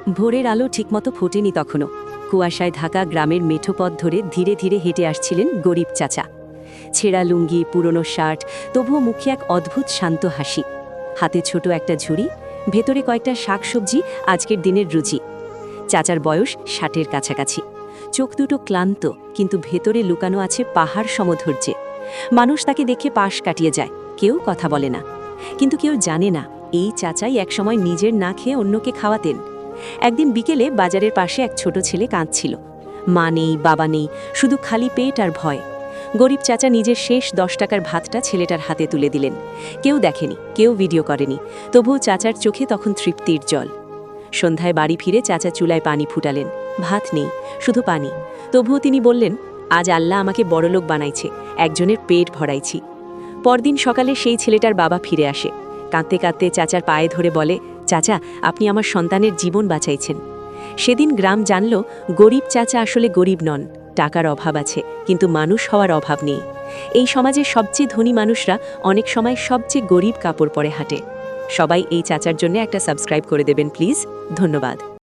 ভোরের আলো ঠিকমতো ফোটেনি তখনও। কুয়াশায় ঢাকা গ্রামের মেঠো পথ ধরে ধীরে ধীরে হেঁটে আসছিলেন গরিব চাচা। ছেঁড়া লুঙ্গি, পুরনো শার্ট, তবুও মুখে এক অদ্ভুত শান্ত হাসি। হাতে ছোট একটা ঝুড়ি, ভেতরে কয়েকটা শাকসবজি, আজকের দিনের রুচি। চাচার বয়স ৬০-এর কাছাকাছি। চোখ দুটো ক্লান্ত, কিন্তু ভেতরে লুকানো আছে পাহাড় সমধৈর্যে। মানুষ তাকে দেখে পাশ কাটিয়ে যায়, কেউ কথা বলে না। কিন্তু কেউ জানে না, এই চাচাই একসময় নিজের না খেয়ে অন্যকে খাওয়াতেন। একদিন বিকেলে বাজারের পাশে এক ছোট ছেলে কাঁদছিল। মা নেই, বাবা নেই, শুধু খালি পেট আর ভয়। গরিব চাচা নিজের শেষ ১০ টাকার ভাতটা ছেলেটার হাতে তুলে দিলেন। কেউ দেখেনি, কেউ ভিডিও করেনি, তবুও চাচার চোখে তখন তৃপ্তির জল। সন্ধ্যায় বাড়ি ফিরে চাচা চুলায় পানি ফুটালেন। ভাত নেই, শুধু পানি। তবুও তিনি বললেন, আজ আল্লাহ আমাকে বড়লোক বানাইছে, একজনের পেট ভরাইছি। পরদিন সকালে সেই ছেলেটার বাবা ফিরে আসে। কাঁদতে কাঁদতে চাচার পায়ে ধরে বলে, চাচা, আপনি আমার সন্তানের জীবন বাঁচাইছেন। সেদিন গ্রাম জানল, গরিব চাচা আসলে গরিব নন। টাকার অভাব আছে, কিন্তু মানুষ হওয়ার অভাব নেই। এই সমাজের সবচেয়ে ধনী মানুষরা অনেক সময় সবচেয়ে গরিব কাপড় পরে হাঁটে। সবাই এই চাচার জন্য একটা সাবস্ক্রাইব করে দেবেন প্লিজ। ধন্যবাদ।